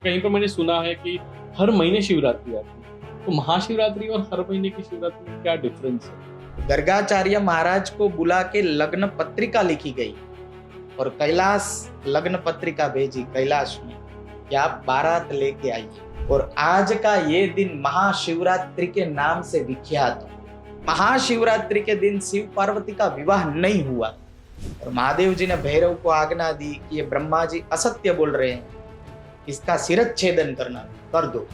कहीं पर मैंने सुना है कि हर महीने शिवरात्रि आती है। तो महाशिवरात्रि और हर महीने की शिवरात्रि में क्या डिफरेंस है? गर्गाचार्य महाराज को बुला के लग्न पत्रिका लिखी गई और कैलाश लग्न पत्रिका भेजी कैलाश में कि आप बारात लेके आइए। और आज का ये दिन महाशिवरात्रि के नाम से विख्यात है। महाशिवरात्रि के दिन शिव पार्वती का विवाह नहीं हुआ और महादेव जी ने भैरव को आज्ञा दी कि ये ब्रह्मा जी असत्य बोल रहे हैं, इसका शिरच्छेदन करना कर दो।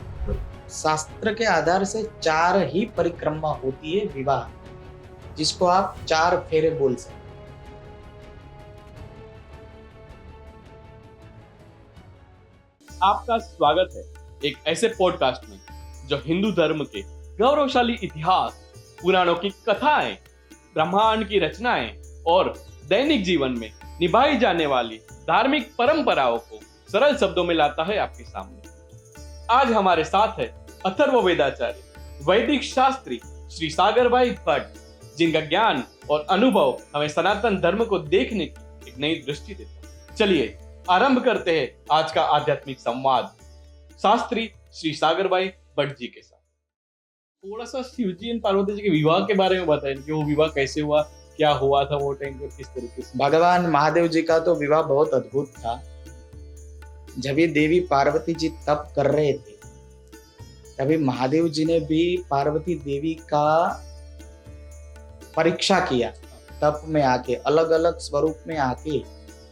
शास्त्र के आधार से 4 ही परिक्रमा होती है विवाह, जिसको आप 4 फेरे बोल सकते। आपका स्वागत है एक ऐसे पॉडकास्ट में जो हिंदू धर्म के गौरवशाली इतिहास, पुराणों की कथाएं, ब्रह्मांड की रचनाएं और दैनिक जीवन में निभाई जाने वाली धार्मिक परंपराओं को सरल शब्दों में लाता है आपके सामने। आज हमारे साथ है अथर्व वेदाचार्य, वैदिक शास्त्री श्री सागर भाई भट्ट, जिनका ज्ञान और अनुभव हमें सनातन धर्म को देखने की एक नई दृष्टि देता है। चलिए आरंभ करते हैं आज का आध्यात्मिक संवाद शास्त्री श्री सागर भाई भट्ट जी के साथ। थोड़ा सा शिवजी और पार्वती जी के विवाह के बारे में बताएं कि वो विवाह कैसे हुआ, क्या हुआ था वो टाइम पर, किस तरीके से। भगवान महादेव जी का तो विवाह बहुत अद्भुत था। जब ये देवी पार्वती जी तप कर रहे थे, तभी महादेव जी ने भी पार्वती देवी का परीक्षा किया। तप में आके, अलग अलग स्वरूप में आके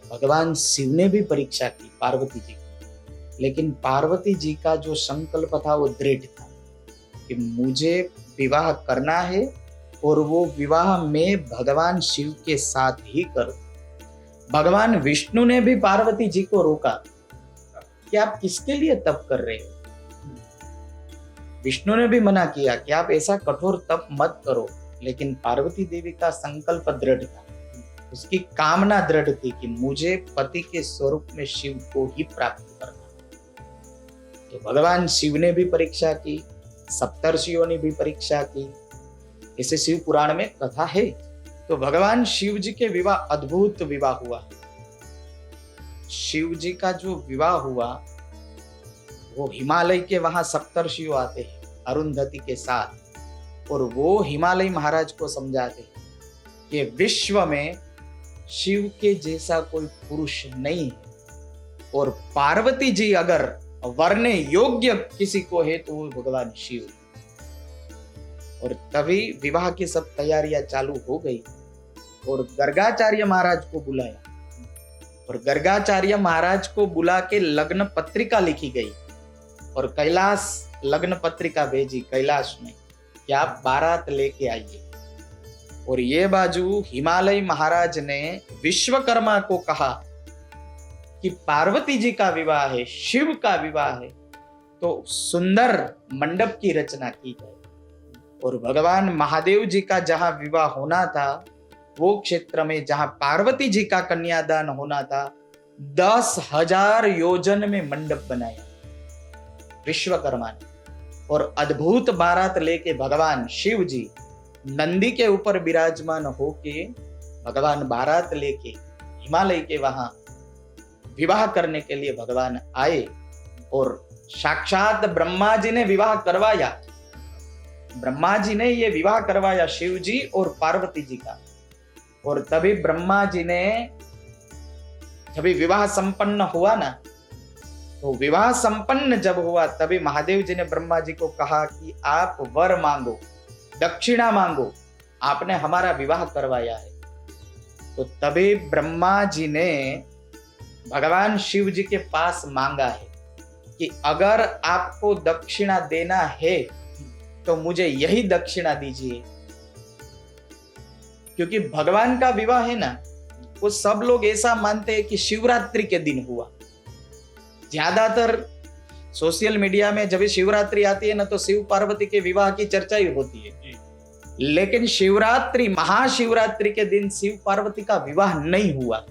भगवान शिव ने भी परीक्षा की पार्वती जी की। लेकिन पार्वती जी का जो संकल्प था वो दृढ़ था कि मुझे विवाह करना है और वो विवाह में भगवान शिव के साथ ही करूं। भगवान विष्णु ने भी पार्वती जी को रोका कि आप किसके लिए तप कर रहे हो। विष्णु ने भी मना किया कि आप ऐसा कठोर तप मत करो, लेकिन पार्वती देवी का संकल्प दृढ़ था। उसकी कामना दृढ़ थी कि मुझे पति के स्वरूप में शिव को ही प्राप्त करना। तो भगवान शिव ने भी परीक्षा की, सप्तर्षियों ने भी परीक्षा की। इसे शिव पुराण में कथा है। तो भगवान शिव जी के विवाह अद्भुत विवाह हुआ। शिव जी का जो विवाह हुआ वो हिमालय के वहां सप्तर्षियों आते हैं अरुंधति के साथ, और वो हिमालय महाराज को समझाते हैं कि विश्व में शिव के जैसा कोई पुरुष नहीं है और पार्वती जी अगर वरने योग्य किसी को है तो वो भगवान शिव। और तभी विवाह की सब तैयारियां चालू हो गई और गर्गाचार्य महाराज को बुलाया और गर्गाचार्य महाराज को बुला के लग्न पत्रिका लिखी गई और कैलाश लग्न पत्रिका भेजी कैलाश में कि आप बारात लेके आइए। और ये बाजू हिमालय महाराज ने विश्वकर्मा को कहा कि पार्वती जी का विवाह है, शिव का विवाह है, तो सुंदर मंडप की रचना की जाए। और भगवान महादेव जी का जहां विवाह होना था वो क्षेत्र में जहां पार्वती जी का कन्यादान होना था, 10,000 योजन में मंडप बनाया विश्वकर्मा ने। और अद्भुत बारात लेके भगवान शिव जी नंदी के ऊपर विराजमान होके भगवान बारात लेके हिमालय के वहां विवाह करने के लिए भगवान आए। और साक्षात ब्रह्मा जी ने विवाह करवाया। ब्रह्मा जी ने ये विवाह करवाया शिव जी और पार्वती जी का। और तभी ब्रह्मा जी ने जब विवाह संपन्न हुआ ना, तो विवाह संपन्न जब हुआ तभी महादेव जी ने ब्रह्मा जी को कहा कि आप वर मांगो, दक्षिणा मांगो, आपने हमारा विवाह करवाया है। तो तभी ब्रह्मा जी ने भगवान शिव जी के पास मांगा है कि अगर आपको दक्षिणा देना है तो मुझे यही दक्षिणा दीजिए। क्योंकि भगवान का विवाह है ना, वो सब लोग ऐसा मानते हैं कि शिवरात्रि के दिन हुआ। ज्यादातर सोशल मीडिया में जब शिवरात्रि आती है ना तो शिव पार्वती के विवाह की चर्चा ही होती है। लेकिन शिवरात्रि, महाशिवरात्रि के दिन शिव पार्वती का विवाह नहीं हुआ।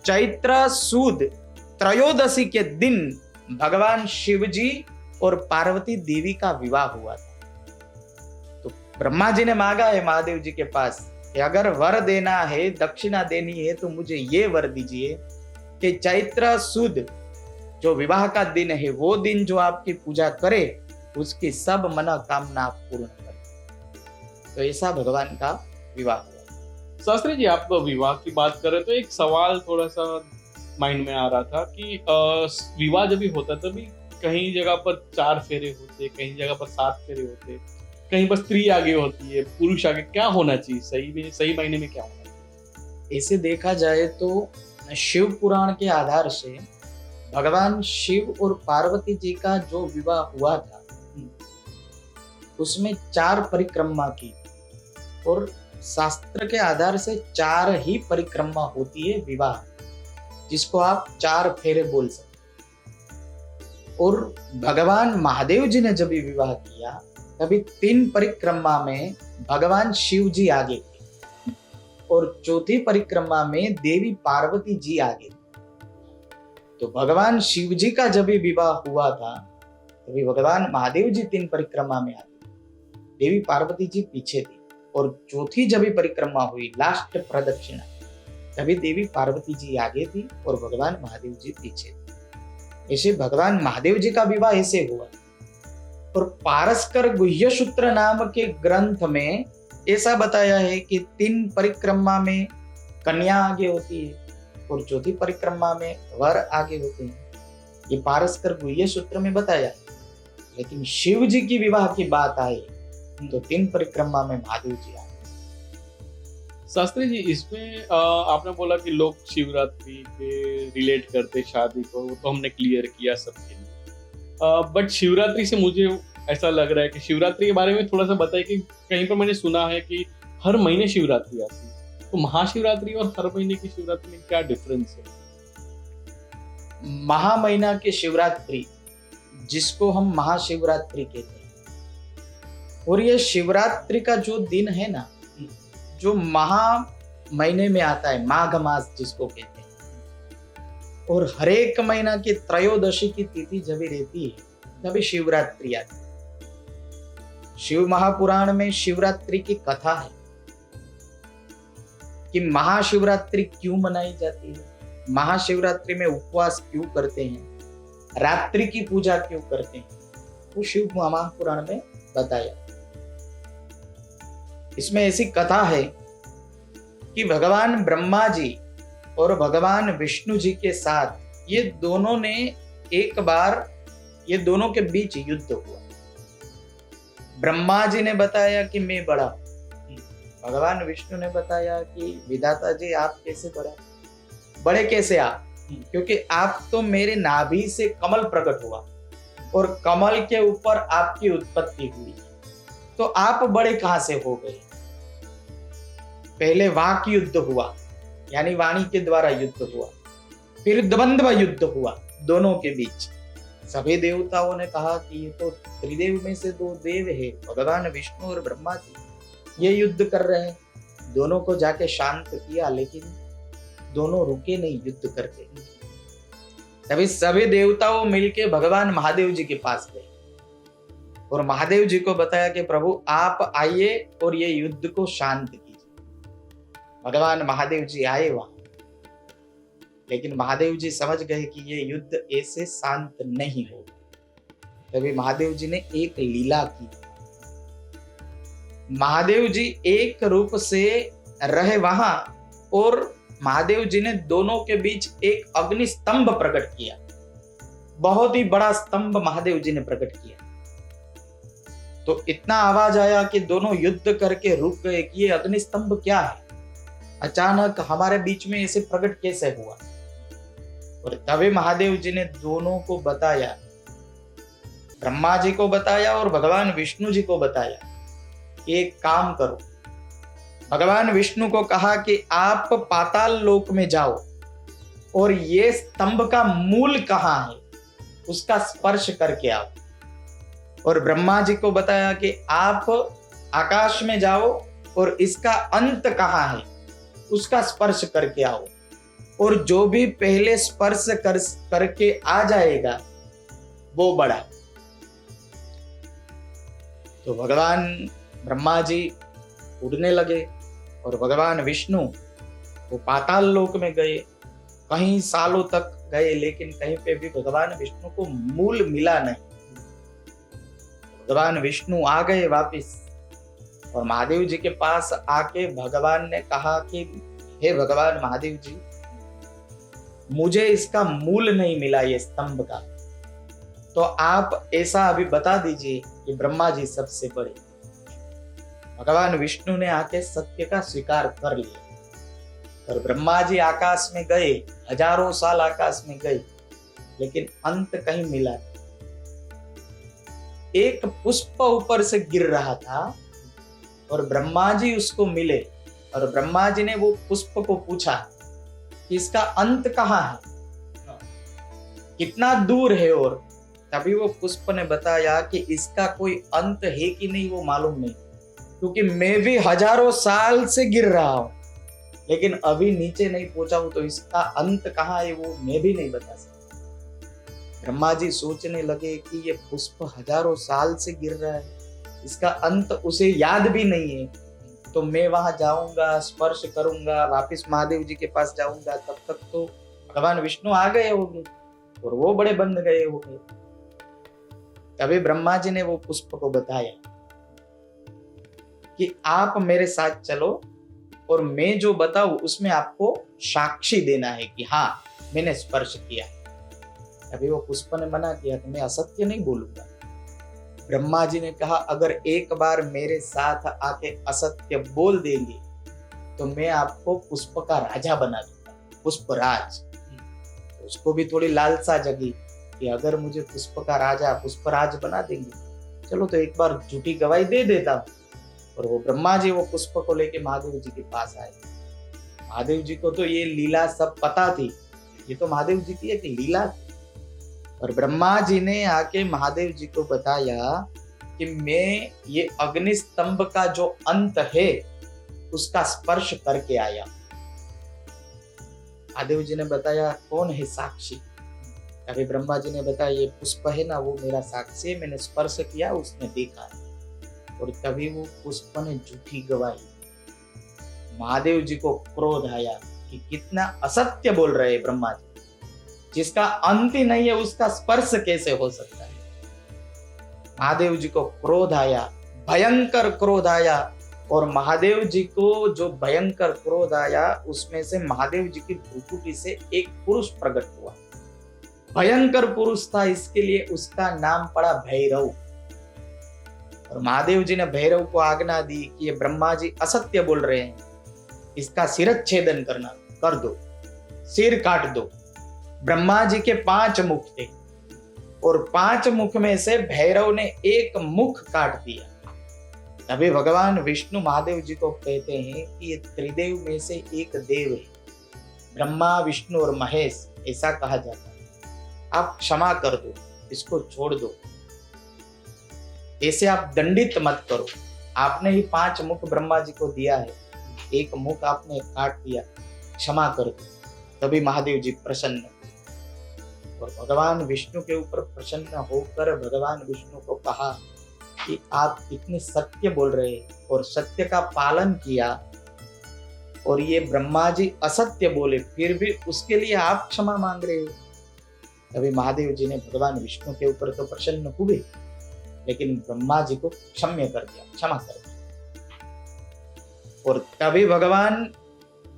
चैत्र सुद त्रयोदशी के दिन भगवान शिव जी और पार्वती देवी का विवाह हुआ था। तो ब्रह्मा जी ने मांगा है महादेव जी के पास कि अगर वर देना है, दक्षिणा देनी है, तो मुझे ये वर दीजिए कि चैत्र सुद जो विवाह का दिन है वो दिन जो आपकी पूजा करे उसकी सब मनोकामना आप पूर्ण करें। तो ऐसा भगवान का विवाह हुआ। शास्त्री जी, आप विवाह की बात करें तो एक सवाल थोड़ा सा माइंड में आ रहा था कि विवाह जब भी होता तभी कहीं जगह पर 4 फेरे होते, कहीं जगह पर 7 फेरे होते, कहीं पर स्त्री आगे होती है, पुरुष आगे। क्या होना चाहिए सही मायने में क्या होना चाहिए? ऐसे देखा जाए तो शिव पुराण के आधार से भगवान शिव और पार्वती जी का जो विवाह हुआ था उसमें 4 परिक्रमा की, और शास्त्र के आधार से 4 ही परिक्रमा होती है विवाह, जिसको आप 4 फेरे बोल सकते। और भगवान महादेव जी ने जब भी विवाह किया तभी 3 परिक्रमा में भगवान शिव जी आगे थे और चौथी परिक्रमा में देवी पार्वती जी आगे थे। तो भगवान शिव जी का जब भी विवाह हुआ था तभी भगवान महादेव जी 3 परिक्रमा में आगे, देवी पार्वती जी पीछे थी, और चौथी जब भी परिक्रमा हुई लास्ट प्रदक्षिणा तभी देवी पार्वती जी आगे थी और भगवान महादेव जी पीछे थे। ऐसे भगवान महादेव जी का विवाह ऐसे हुआ। और पारस्कर गुह्य सूत्र नाम के ग्रंथ में ऐसा बताया है कि 3 परिक्रमा में कन्या आगे होती है और चौथी परिक्रमा में वर आगे होते हैं। ये पारस्कर गुह्य सूत्र में बताया है। लेकिन शिव जी की विवाह की बात आई तो 3 परिक्रमा में महादेव जी आए। शास्त्री जी, इसमें आपने बोला कि लोग शिवरात्रि के रिलेट करते शादी को, वो तो हमने क्लियर किया सबके लिए। बट शिवरात्रि से मुझे ऐसा लग रहा है कि शिवरात्रि के बारे में थोड़ा सा बताइए कि कहीं पर मैंने सुना है कि हर महीने शिवरात्रि आती है, तो महाशिवरात्रि और हर महीने की शिवरात्रि में क्या डिफरेंस है? महामहीना की शिवरात्रि जिसको हम महाशिवरात्रि कहते हैं, और ये शिवरात्रि का जो दिन है ना, जो महा महीने में आता है, माघ मास जिसको कहते हैं, और हर एक महीना की त्रयोदशी की तिथि जब भी रहती है तभी शिवरात्रि आती है। शिव महापुराण में शिवरात्रि की कथा है कि महाशिवरात्रि क्यों मनाई जाती है, महाशिवरात्रि में उपवास क्यों करते हैं, रात्रि की पूजा क्यों करते हैं, वो शिव महापुराण में बताया। इसमें ऐसी कथा है कि भगवान ब्रह्मा जी और भगवान विष्णु जी के साथ ये दोनों ने एक बार, ये दोनों के बीच युद्ध हुआ। ब्रह्मा जी ने बताया कि मैं बड़ा, भगवान विष्णु ने बताया कि विधाता जी आप कैसे बड़े कैसे आप, क्योंकि आप तो मेरे नाभि से कमल प्रकट हुआ और कमल के ऊपर आपकी उत्पत्ति हुई, तो आप बड़े कहां से हो गए। पहले वाक युद्ध हुआ, यानी वाणी के द्वारा युद्ध हुआ, फिर द्वंद्व युद्ध हुआ दोनों के बीच। सभी देवताओं ने कहा कि ये तो त्रिदेव में से 2 देव है, भगवान विष्णु और ब्रह्मा जी, ये युद्ध कर रहे हैं। दोनों को जाके शांत किया, लेकिन दोनों रुके नहीं युद्ध करते। तभी सभी देवताओं मिलके भगवान महादेव जी के पास गए और महादेव जी को बताया कि प्रभु आप आइए और ये युद्ध को शांत कीजिए। भगवान महादेव जी आए वहां, लेकिन महादेव जी समझ गए कि ये युद्ध ऐसे शांत नहीं हो। तभी महादेव जी ने एक लीला की। महादेव जी एक रूप से रहे वहां और महादेव जी ने दोनों के बीच एक अग्नि स्तंभ प्रकट किया। बहुत ही बड़ा स्तंभ महादेव जी ने प्रकट किया। तो इतना आवाज आया कि दोनों युद्ध करके रुक गए कि ये अग्नि स्तंभ क्या है, अचानक हमारे बीच में ऐसे प्रकट कैसे हुआ। और तभी महादेव जी ने दोनों को बताया, ब्रह्मा जी को बताया और भगवान विष्णु जी को बताया कि एक काम करो। भगवान विष्णु को कहा कि आप पाताल लोक में जाओ और ये स्तंभ का मूल कहाँ है उसका स्पर्श करके आओ। और ब्रह्मा जी को बताया कि आप आकाश में जाओ और इसका अंत कहाँ है उसका स्पर्श करके आओ, और जो भी पहले स्पर्श करके आ जाएगा वो बड़ा। तो भगवान ब्रह्मा जी उड़ने लगे और भगवान विष्णु वो पाताल लोक में गए, कहीं सालों तक गए, लेकिन कहीं पे भी भगवान विष्णु को मूल मिला नहीं। भगवान विष्णु आ गए वापिस और महादेव जी के पास आके भगवान ने कहा कि हे भगवान महादेव जी, मुझे इसका मूल नहीं मिला ये स्तंभ का, तो आप ऐसा अभी बता दीजिए कि ब्रह्मा जी सबसे बड़े। भगवान विष्णु ने आके सत्य का स्वीकार कर लिया और ब्रह्मा जी आकाश में गए, हजारों साल आकाश में गए, लेकिन अंत कहीं मिला नहीं। एक पुष्प ऊपर से गिर रहा था और ब्रह्मा जी उसको मिले और ब्रह्मा जी ने वो पुष्प को पूछा कि इसका अंत कहाँ है, कितना दूर है, और तभी वो पुष्प ने बताया कि इसका कोई अंत है कि नहीं वो मालूम नहीं, क्योंकि मैं भी हजारों साल से गिर रहा हूं लेकिन अभी नीचे नहीं पहुंचा हूं, तो इसका अंत कहाँ है वो मैं भी नहीं बता सकता। ब्रह्मा जी सोचने लगे कि ये पुष्प हजारों साल से गिर रहा है, इसका अंत उसे याद भी नहीं है, तो मैं वहां जाऊंगा, स्पर्श करूंगा, वापिस महादेव जी के पास जाऊंगा, तब तक तो भगवान विष्णु आ गए होंगे और वो बड़े बंद गए होंगे। तभी ब्रह्मा जी ने वो पुष्प को बताया कि आप मेरे साथ चलो और मैं जो बताऊं उसमें आपको साक्षी देना है कि हाँ मैंने स्पर्श किया। अभी वो पुष्प ने मना किया कि मैं असत्य नहीं बोलूंगा। ब्रह्मा जी ने कहा अगर एक बार मेरे साथ आके असत्य बोल देंगे तो मैं आपको पुष्प का राजा बना दूंगा, पुष्पराज। उसको भी थोड़ी लालसा जगी कि अगर मुझे पुष्प का राजा, पुष्पराज बना देंगे, चलो तो एक बार झूठी गवाही दे देता हूं। और वो ब्रह्मा जी वो पुष्प को लेके महादेव जी के पास आए। महादेव जी को तो ये लीला सब पता थी, ये तो महादेव जी की एक लीला थी। और ब्रह्मा जी ने आके महादेव जी को बताया कि मैं ये अग्नि स्तंभ का जो अंत है उसका स्पर्श करके आया। महादेव जी ने बताया कौन है साक्षी? अभी ब्रह्मा जी ने बताया ये पुष्प है ना, वो मेरा साक्षी है, मैंने स्पर्श किया, उसने देखा। और तभी वो पुष्प ने झूठी गवाही। महादेव जी को क्रोध आया कि कितना असत्य बोल रहे ब्रह्मा जी, जिसका अंत ही नहीं है उसका स्पर्श कैसे हो सकता है। महादेव जी को क्रोध आया, भयंकर क्रोध आया। और महादेव जी को जो भयंकर क्रोध आया उसमें से महादेव जी की भ्रुकुटी से एक पुरुष प्रकट हुआ। भयंकर पुरुष था, इसके लिए उसका नाम पड़ा भैरव। और महादेव जी ने भैरव को आज्ञा दी कि ये ब्रह्मा जी असत्य बोल रहे हैं, इसका शिरच्छेदन करना, कर दो, सिर काट दो। ब्रह्मा जी के 5 मुख थे और 5 मुख में से भैरव ने एक मुख काट दिया। तभी भगवान विष्णु महादेव जी को कहते हैं कि ये त्रिदेव में से एक देव है, ब्रह्मा विष्णु और महेश, ऐसा कहा जाता है। आप क्षमा कर दो, इसको छोड़ दो, ऐसे आप दंडित मत करो। आपने ही 5 मुख ब्रह्मा जी को दिया है, एक मुख आपने काट दिया, क्षमा कर दो। तभी महादेव जी प्रसन्न और भगवान विष्णु के ऊपर प्रसन्न होकर भगवान विष्णु को कहा कि आप इतने सत्य बोल रहे हैं और सत्य का पालन किया, और ये ब्रह्मा जी असत्य बोले फिर भी उसके लिए आप क्षमा मांग रहे हो। तभी महादेव जी ने भगवान विष्णु के ऊपर तो प्रसन्न हुए, लेकिन ब्रह्मा जी को क्षम्य कर दिया, क्षमा कर दिया। और तभी भगवान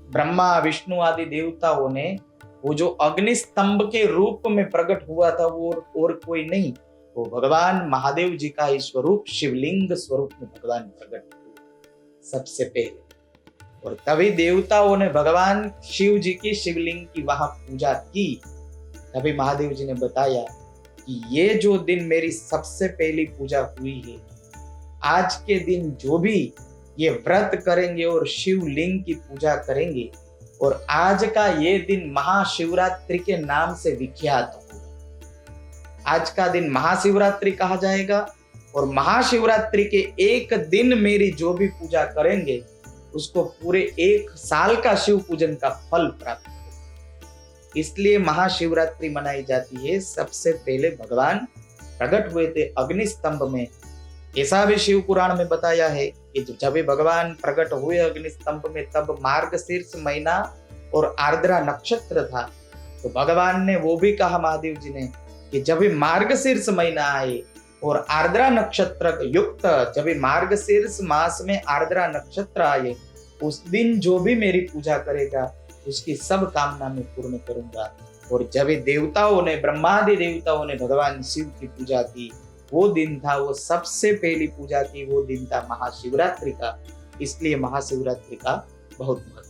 ब्रह्मा विष्णु आदि देवताओं ने वो जो अग्नि स्तंभ के रूप में प्रकट हुआ था वो और कोई नहीं, वो भगवान महादेव जी का ही स्वरूप शिवलिंग स्वरूप में भगवान प्रकट हुए सबसे पहले। और तभी देवताओं ने भगवान शिव जी की शिवलिंग की वहां पूजा की। तभी महादेव जी ने बताया कि ये जो दिन मेरी सबसे पहली पूजा हुई है, आज के दिन जो भी ये व्रत करेंगे और शिवलिंग की पूजा करेंगे, और आज का ये दिन महाशिवरात्रि के नाम से विख्यात होगा। आज का दिन महाशिवरात्रि कहा जाएगा और महाशिवरात्रि के एक दिन मेरी जो भी पूजा करेंगे उसको पूरे 1 साल का शिव पूजन का फल प्राप्त होगा। इसलिए महाशिवरात्रि मनाई जाती है। सबसे पहले भगवान प्रकट हुए थे अग्नि स्तंभ में, ऐसा भी शिव पुराण में बताया है कि जब भी भगवान प्रकट हुए अग्नि स्तंभ में तब मार्गशीर्ष महीना और आर्द्रा नक्षत्र था, तो भगवान ने वो भी कहा महादेव जी ने कि जब भी मार्गशीर्ष महीना आए और आर्द्रा नक्षत्र युक्त, जब भी मार्गशीर्ष मास में आर्द्रा नक्षत्र आए, उस दिन जो भी मेरी पूजा करेगा उसकी सब कामना मैं पूर्ण करूंगा। और जब देवताओं ने, ब्रह्मादि देवताओं ने भगवान शिव की पूजा की, वो दिन था, वो सबसे पहली पूजा की वो दिन था महाशिवरात्रि का। इसलिए महाशिवरात्रि का बहुत महत्व।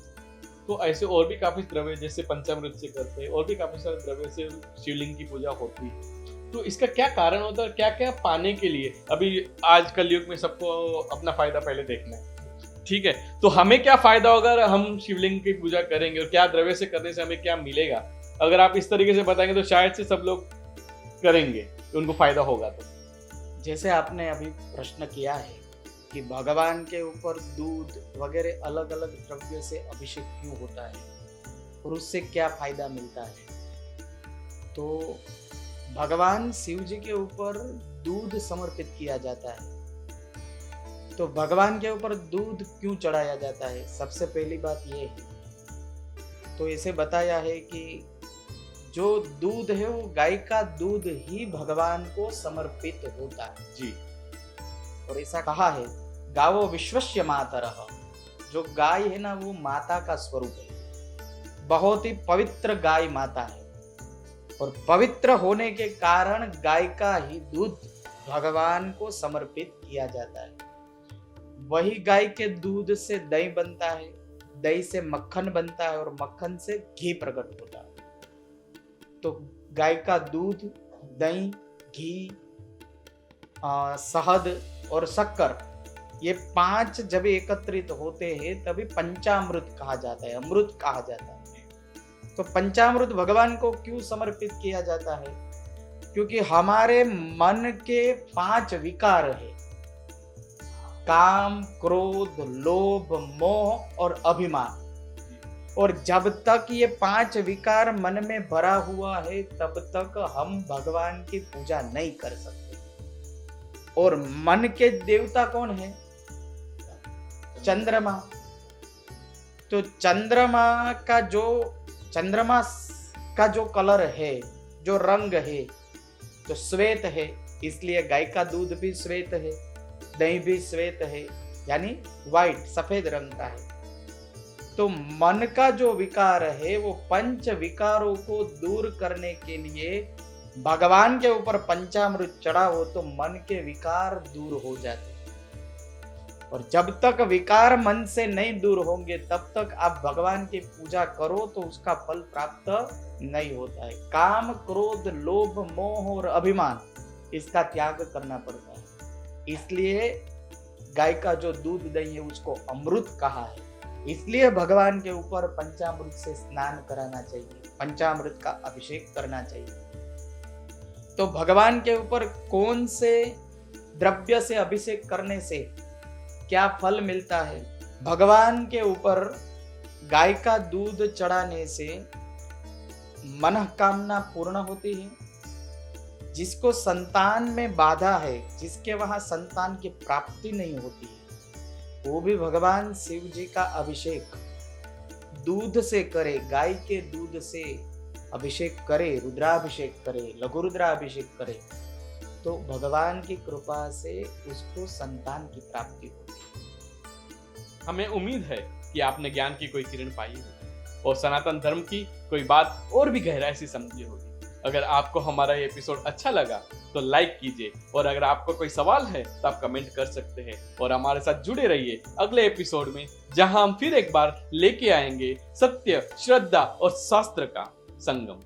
तो ऐसे और भी काफी द्रव्य जैसे पंचामृत से करते हैं, और भी काफी सारे द्रव्य से शिवलिंग की पूजा होती है, तो इसका क्या कारण होता है? क्या क्या पाने के लिए? अभी आज कलयुग में सबको अपना फायदा पहले देखना है, ठीक है, तो हमें क्या फायदा होगा अगर हम शिवलिंग की पूजा करेंगे, और क्या द्रव्य से करने से हमें क्या मिलेगा? अगर आप इस तरीके से बताएंगे तो शायद से सब लोग करेंगे, तो उनको फायदा होगा। तो जैसे आपने अभी प्रश्न किया है कि भगवान के ऊपर दूध वगैरह अलग अलग द्रव्य से अभिषेक क्यों होता है और उससे क्या फायदा मिलता है, तो भगवान शिव जी के ऊपर दूध समर्पित किया जाता है। तो भगवान के ऊपर दूध क्यों चढ़ाया जाता है? सबसे पहली बात ये है, तो इसे बताया है कि जो दूध है वो गाय का दूध ही भगवान को समर्पित होता है जी। और ऐसा कहा है, गावो विश्वस्य मातरः, जो गाय है ना वो माता का स्वरूप है, बहुत ही पवित्र गाय माता है। और पवित्र होने के कारण गाय का ही दूध भगवान को समर्पित किया जाता है। वही गाय के दूध से दही बनता है, दही से मक्खन बनता है और मक्खन से घी प्रकट होता है। तो गाय का दूध, दही, घी, शहद और शक्कर, ये 5 जब एकत्रित होते हैं तभी पंचामृत कहा जाता है, अमृत कहा जाता है। तो पंचामृत भगवान को क्यों समर्पित किया जाता है? क्योंकि हमारे मन के 5 विकार है, काम, क्रोध, लोभ, मोह और अभिमान। और जब तक ये 5 विकार मन में भरा हुआ है तब तक हम भगवान की पूजा नहीं कर सकते। और मन के देवता कौन है? चंद्रमा। तो चंद्रमा का जो कलर है, जो रंग है, जो श्वेत है, इसलिए गाय का दूध भी श्वेत है, दही भी श्वेत है, यानी व्हाइट, सफेद रंग का है। तो मन का जो विकार है वो 5 विकारों को दूर करने के लिए भगवान के ऊपर पंचामृत चढ़ा हो तो मन के विकार दूर हो जाते हैं। और जब तक विकार मन से नहीं दूर होंगे तब तक आप भगवान की पूजा करो तो उसका फल प्राप्त नहीं होता है। काम, क्रोध, लोभ, मोह और अभिमान, इसका त्याग करना पड़ता है। इसलिए गाय का जो दूध दही है उसको अमृत कहा है। इसलिए भगवान के ऊपर पंचामृत से स्नान कराना चाहिए, पंचामृत का अभिषेक करना चाहिए। तो भगवान के ऊपर कौन से द्रव्य से अभिषेक करने से क्या फल मिलता है? भगवान के ऊपर गाय का दूध चढ़ाने से मनोकामना पूर्ण होती है। जिसको संतान में बाधा है, जिसके वहां संतान की प्राप्ति नहीं होती है, वो भी भगवान शिव जी का अभिषेक दूध से करे, गाय के दूध से अभिषेक करे, रुद्राभिषेक करे, लघु रुद्राभिषेक करे, तो भगवान की कृपा से उसको संतान की प्राप्ति होती है। हमें उम्मीद है कि आपने ज्ञान की कोई किरण पाई होगी और सनातन धर्म की कोई बात और भी गहराई से समझी होगी। अगर आपको हमारा ये एपिसोड अच्छा लगा तो लाइक कीजिए, और अगर आपको कोई सवाल है तो आप कमेंट कर सकते हैं। और हमारे साथ जुड़े रहिए अगले एपिसोड में, जहां हम फिर एक बार लेके आएंगे सत्य, श्रद्धा और शास्त्र का संगम।